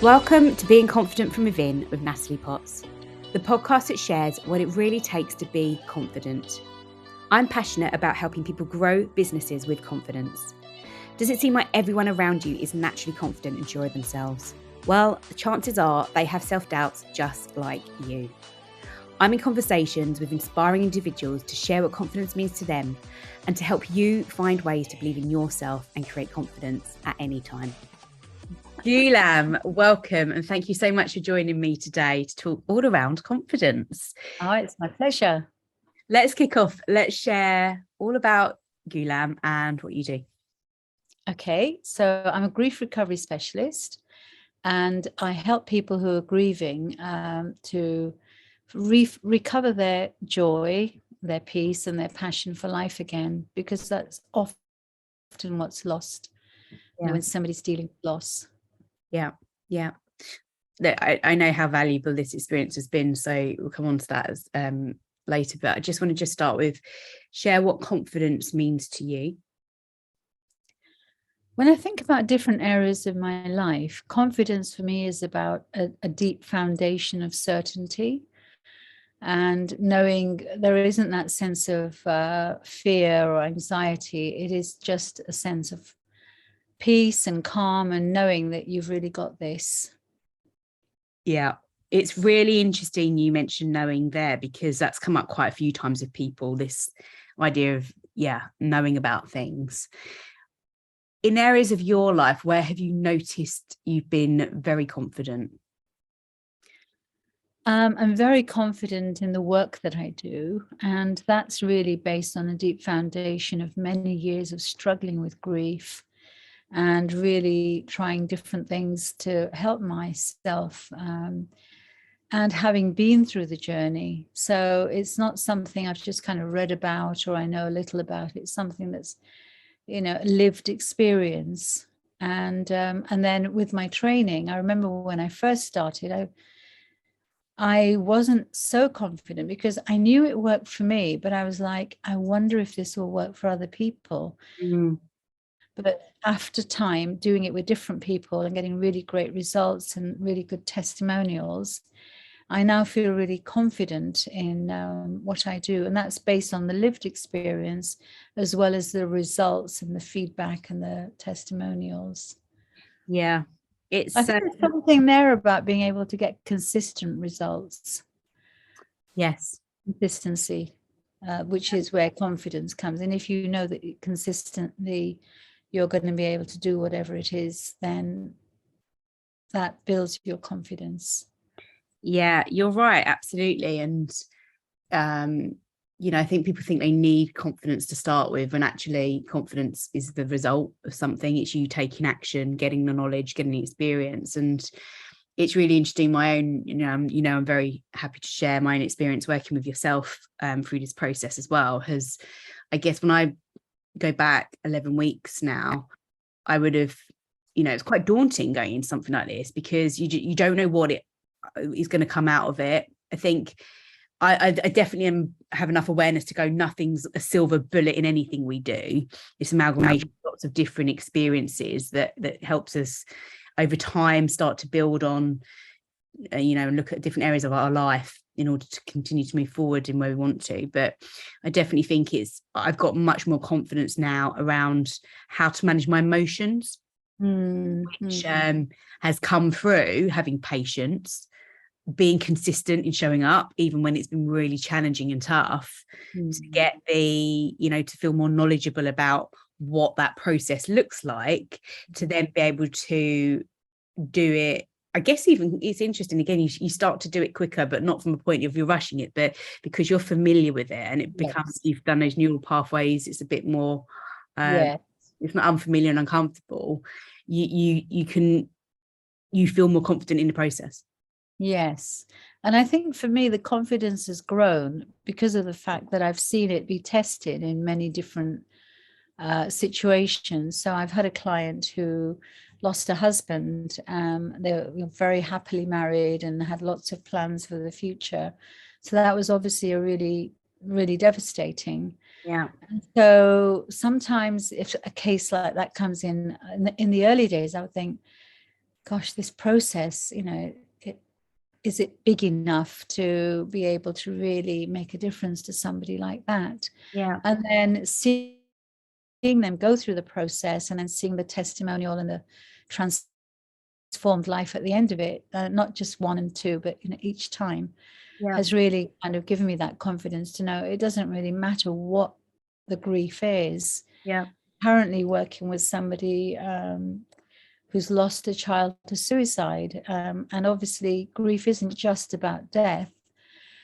Welcome to Being Confident from Within with Natalie Potts, the podcast that shares what it really takes to be confident. I'm passionate about helping people grow businesses with confidence. Does it seem like everyone around you is naturally confident and sure of themselves? Well, the chances are they have self-doubts just like you. I'm in conversations with inspiring individuals to share what confidence means to them and to help you find ways to believe in yourself and create confidence at any time. Ghulam, welcome, and thank you so much for joining me today to talk all around confidence. Oh, it's my pleasure. Let's kick off. Let's share all about Ghulam and what you do. Okay, so I'm a grief recovery specialist, and I help people who are grieving to recover their joy, their peace, and their passion for life again, because that's often what's lost when somebody's dealing with loss. Yeah. I know how valuable this experience has been, so we'll come on to that as, later, but I just want to start with share what confidence means to you. When I think about different areas of my life, confidence for me is about a deep foundation of certainty and knowing there isn't that sense of fear or anxiety. It is just a sense of peace and calm and knowing that you've really got this. Yeah, it's really interesting you mentioned knowing there, because that's come up quite a few times with people, this idea of knowing about things. In areas of your life, where have you noticed you've been very confident? I'm very confident in the work that I do, and that's really based on a deep foundation of many years of struggling with grief and really trying different things to help myself and having been through the journey. So it's not something I've just kind of read about or I know a little about. It's something that's, a lived experience. And then with my training, I remember when I first started, I wasn't so confident because I knew it worked for me, but I was like, I wonder if this will work for other people. But after time doing it with different people and getting really great results and really good testimonials, I now feel really confident in what I do. And that's based on the lived experience, as well as the results and the feedback and the testimonials. Yeah. I think there's something there about being able to get consistent results. Yes. Consistency, which is where confidence comes. And if you know that consistently you're going to be able to do whatever it is, then that builds your confidence. Yeah, you're right. Absolutely. And, I think people think they need confidence to start with, when actually confidence is the result of something. It's you taking action, getting the knowledge, getting the experience. And it's really interesting. My own, I'm very happy to share my own experience working with yourself through this process as well. Has, I guess, when I go back 11 weeks now, I would have, it's quite daunting going into something like this, because you don't know what it is going to come out of it. I think I definitely have enough awareness to go, nothing's a silver bullet in anything we do. It's amalgamation of lots of different experiences that helps us over time start to build on, and look at different areas of our life in order to continue to move forward in where we want to. But I definitely think I've got much more confidence now around how to manage my emotions, which has come through having patience, being consistent in showing up, even when it's been really challenging and tough, to get to feel more knowledgeable about what that process looks like, to then be able to do it. I guess even it's interesting, again, you start to do it quicker, but not from a point of you're rushing it, but because you're familiar with it and it becomes, you've done those neural pathways, it's a bit more, it's not unfamiliar and uncomfortable. You feel more confident in the process. Yes. And I think for me, the confidence has grown because of the fact that I've seen it be tested in many different situations. So I've had a client who lost a husband. They were very happily married and had lots of plans for the future. So that was obviously a really, really devastating. Yeah. So sometimes if a case like that comes in the early days, I would think, gosh, this process, is it big enough to be able to really make a difference to somebody like that? Yeah. And then seeing them go through the process, and then seeing the testimonial and the transformed life at the end of it, not just one and two, but each time, Yeah. has really kind of given me that confidence to know it doesn't really matter what the grief is. Yeah. Currently working with somebody who's lost a child to suicide. And obviously, grief isn't just about death.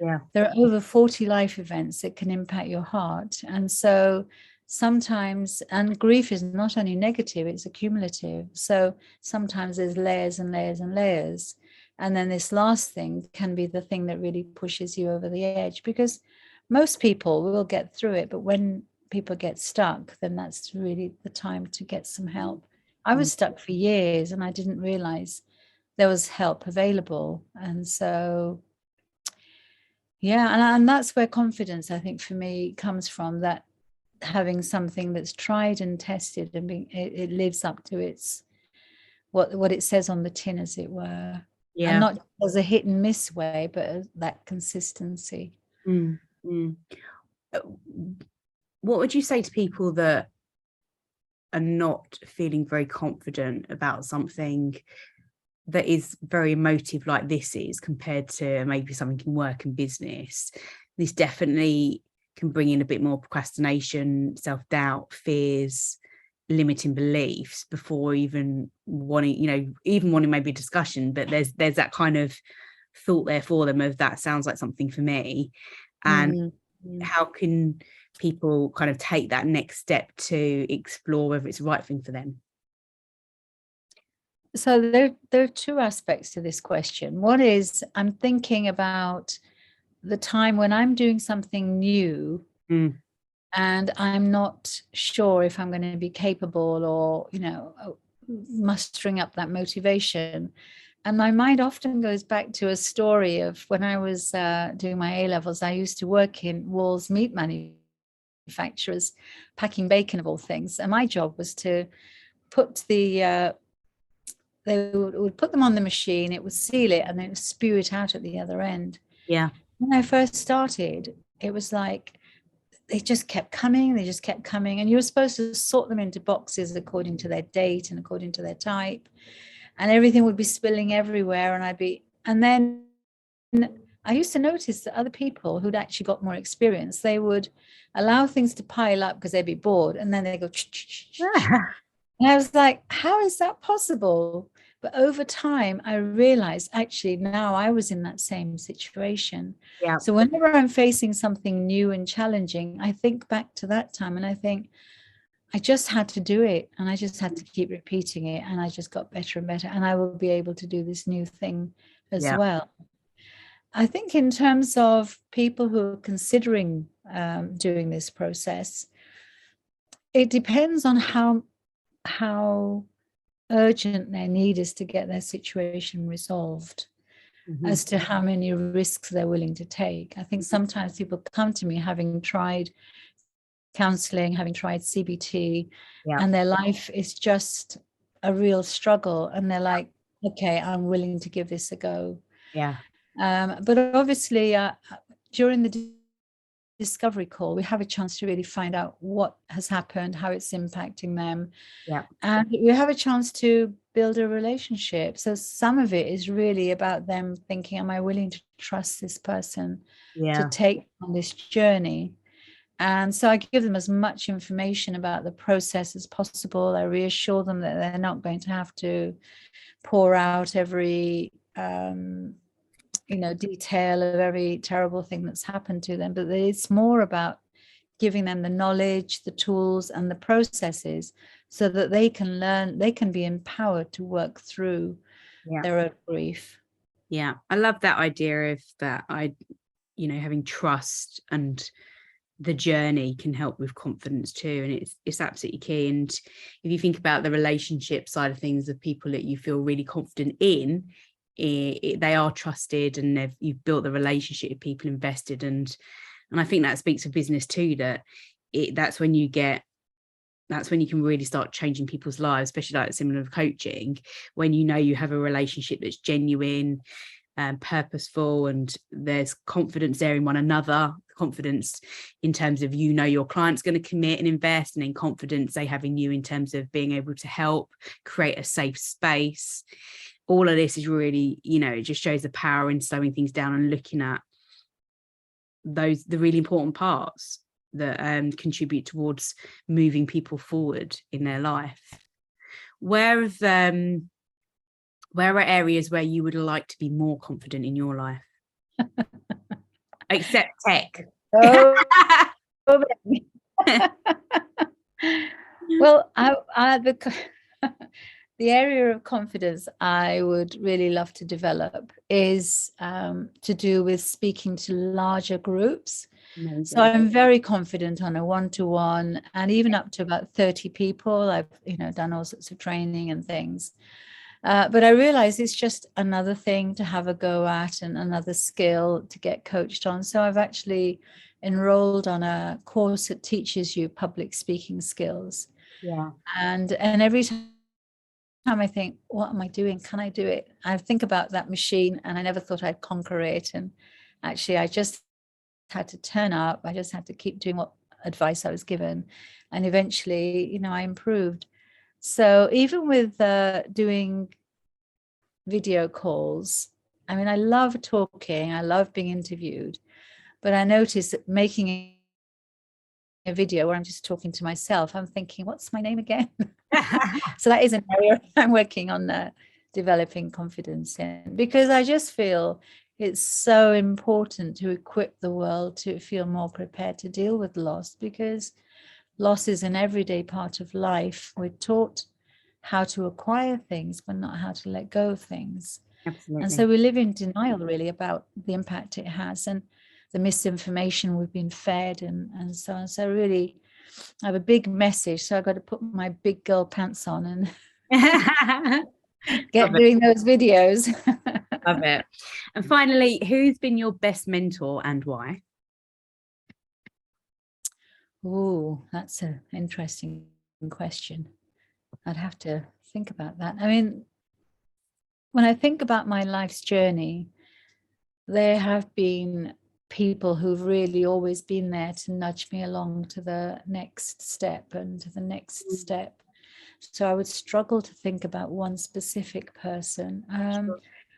Yeah. There are over 40 life events that can impact your heart. And so sometimes, and grief is not only negative, it's accumulative. So sometimes there's layers and layers and layers. And then this last thing can be the thing that really pushes you over the edge, because most people will get through it. But when people get stuck, then that's really the time to get some help. I was stuck for years and I didn't realize there was help available. And so, yeah, and that's where confidence, I think, for me comes from, that having something that's tried and tested and it lives up to its what it says on the tin, as it were. And Yeah. not as a hit and miss way, but that consistency. Mm. What would you say to people that are not feeling very confident about something that is very emotive, like this is, compared to maybe something in work and business? This definitely can bring in a bit more procrastination, self-doubt, fears, limiting beliefs before even wanting, maybe a discussion, but there's that kind of thought there for them of, that sounds like something for me. And how can people kind of take that next step to explore whether it's the right thing for them? So there are two aspects to this question. One is, I'm thinking about the time when I'm doing something new and I'm not sure if I'm going to be capable or, mustering up that motivation. And my mind often goes back to a story of when I was doing my A-levels. I used to work in Wall's meat manufacturers, packing bacon of all things. And my job was to put they would put them on the machine, it would seal it, and then it would spew it out at the other end. Yeah. When I first started, it was like they just kept coming, and you were supposed to sort them into boxes according to their date and according to their type, and everything would be spilling everywhere. And then I used to notice that other people who'd actually got more experience, they would allow things to pile up because they'd be bored, and then they go and I was like, how is that possible? But over time, I realized actually now I was in that same situation. Yeah. So whenever I'm facing something new and challenging, I think back to that time and I think, I just had to do it, and I just had to keep repeating it, and I just got better and better, and I will be able to do this new thing as well. I think in terms of people who are considering doing this process, it depends on how urgent their need is to get their situation resolved, as to how many risks they're willing to take. I think sometimes people come to me having tried counseling, having tried CBT, and their life is just a real struggle, and they're like, okay, I'm willing to give this a go. But obviously during the discovery call, we have a chance to really find out what has happened, how it's impacting them, and we have a chance to build a relationship. So some of it is really about them thinking, am I willing to trust this person to take on this journey? And so I give them as much information about the process as possible. I reassure them that they're not going to have to pour out every detail of every terrible thing that's happened to them, but it's more about giving them the knowledge, the tools, and the processes so that they can learn, they can be empowered to work through their own grief. Yeah, I love that idea of that. Having trust and the journey can help with confidence too, and it's absolutely key. And if you think about the relationship side of things, of people that you feel really confident in, they are trusted, and you've built the relationship with people invested, and I think that speaks for business too, that that's when you get that's when you can really start changing people's lives, especially like similar to coaching, when you know you have a relationship that's genuine and purposeful, and there's confidence there in one another, confidence in terms of, you know, your client's going to commit and invest, and then confidence they have in you in terms of being able to help create a safe space. All of this is really, you know, it just shows the power in slowing things down and looking at the really important parts that contribute towards moving people forward in their life. Where are areas where you would like to be more confident in your life? Except tech. Oh. Well, the area of confidence I would really love to develop is to do with speaking to larger groups. Amazing. So I'm very confident on a one-to-one, and even up to about 30 people. I've, you know, done all sorts of training and things. But I realize it's just another thing to have a go at and another skill to get coached on. So I've actually enrolled on a course that teaches you public speaking skills. Yeah. And every time I think, what am I doing? Can I do it? I think about that machine, and I never thought I'd conquer it. And actually, I just had to turn up. I just had to keep doing what advice I was given. And eventually, you know, I improved. So even with doing video calls, I mean, I love talking, I love being interviewed, but I noticed that making a video where I'm just talking to myself, I'm thinking, what's my name again? So that is an area I'm working on developing confidence in, because I just feel it's so important to equip the world to feel more prepared to deal with loss, because loss is an everyday part of life. We're taught how to acquire things, but not how to let go of things. Absolutely. And so we live in denial really about the impact it has and the misinformation we've been fed and so on. So really, I have a big message. So I've got to put my big girl pants on and get doing those videos. Love it. And finally, who's been your best mentor and why? Oh, that's an interesting question. I'd have to think about that. I mean, when I think about my life's journey, there have been people who've really always been there to nudge me along to the next step and to the next step. So I would struggle to think about one specific person.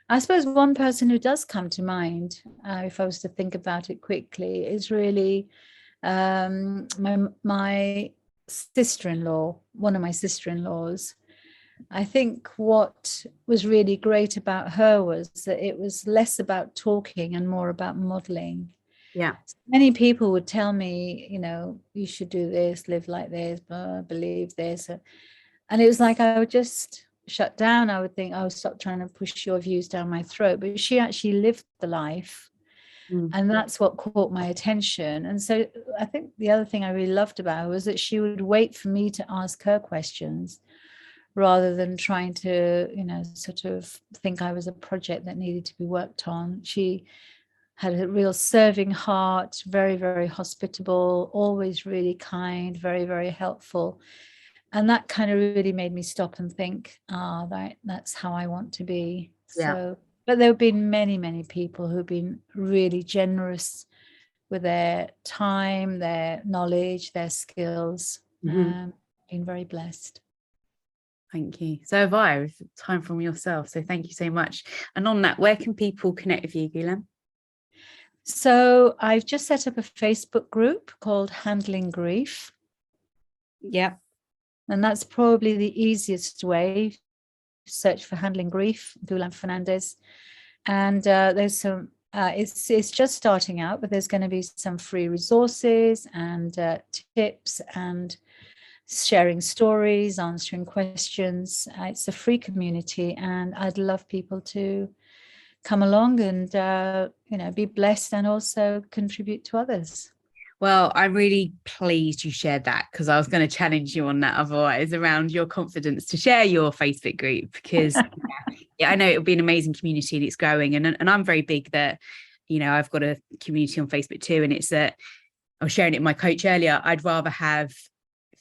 I suppose one person who does come to mind, if I was to think about it quickly, is really my sister-in-law, one of my sister-in-laws. I think what was really great about her was that it was less about talking and more about modeling. Yeah. So many people would tell me, you know, you should do this, live like this, believe this. And it was like I would just shut down. I would think, oh, stop trying to push your views down my throat. But she actually lived the life. And that's what caught my attention. And so I think the other thing I really loved about her was that she would wait for me to ask her questions rather than trying to, you know, sort of think I was a project that needed to be worked on. She had a real serving heart, very, very hospitable, always really kind, very, very helpful. And that kind of really made me stop and think, that's how I want to be. Yeah. So, but there have been many, many people who've been really generous with their time, their knowledge, their skills. Been very blessed. Thank you. So have I, with time from yourself. So thank you so much. And on that, where can people connect with you, Ghulam? So I've just set up a Facebook group called Handling Grief. Yeah. And that's probably the easiest way. Search for Handling Grief, Ghulam Fernandes. And there's some, it's just starting out, but there's going to be some free resources and tips and sharing stories, answering questions. It's a free community, and I'd love people to come along and, you know, be blessed and also contribute to others. Well, I'm really pleased you shared that, because I was going to challenge you on that otherwise, around your confidence to share your Facebook group, because yeah, I know it'll be an amazing community and it's growing. And I'm very big that, you know, I've got a community on Facebook too. And it's that I was sharing it with my coach earlier. I'd rather have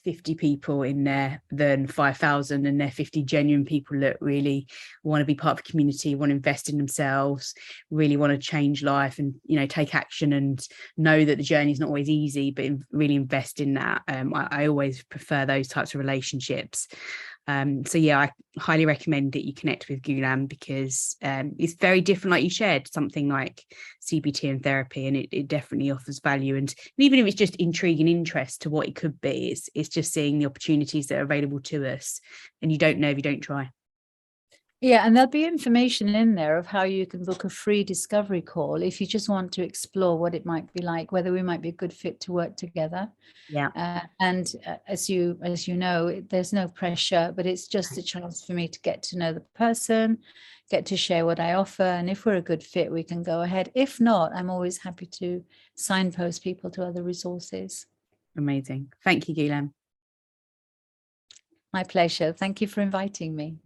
50 people in there than 5,000, and they're 50 genuine people that really want to be part of a community, want to invest in themselves, really want to change life, and take action, and know that the journey is not always easy, but really invest in that. I always prefer those types of relationships. So yeah, I highly recommend that you connect with Ghulam, because it's very different, like you shared, something like CBT and therapy, and it definitely offers value. And even if it's just intrigue and interest to what it could be, it's just seeing the opportunities that are available to us, and you don't know if you don't try. Yeah, and there'll be information in there of how you can book a free discovery call if you just want to explore what it might be like, whether we might be a good fit to work together. Yeah. And as you know, there's no pressure, but it's just a chance for me to get to know the person, get to share what I offer, and if we're a good fit, we can go ahead. If not, I'm always happy to signpost people to other resources. Amazing. Thank you, Ghulam. My pleasure. Thank you for inviting me.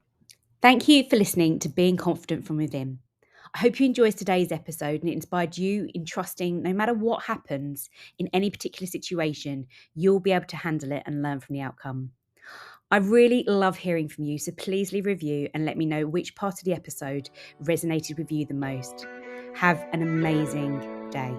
Thank you for listening to Being Confident from Within. I hope you enjoyed today's episode and it inspired you in trusting no matter what happens in any particular situation, you'll be able to handle it and learn from the outcome. I really love hearing from you, so please leave a review and let me know which part of the episode resonated with you the most. Have an amazing day.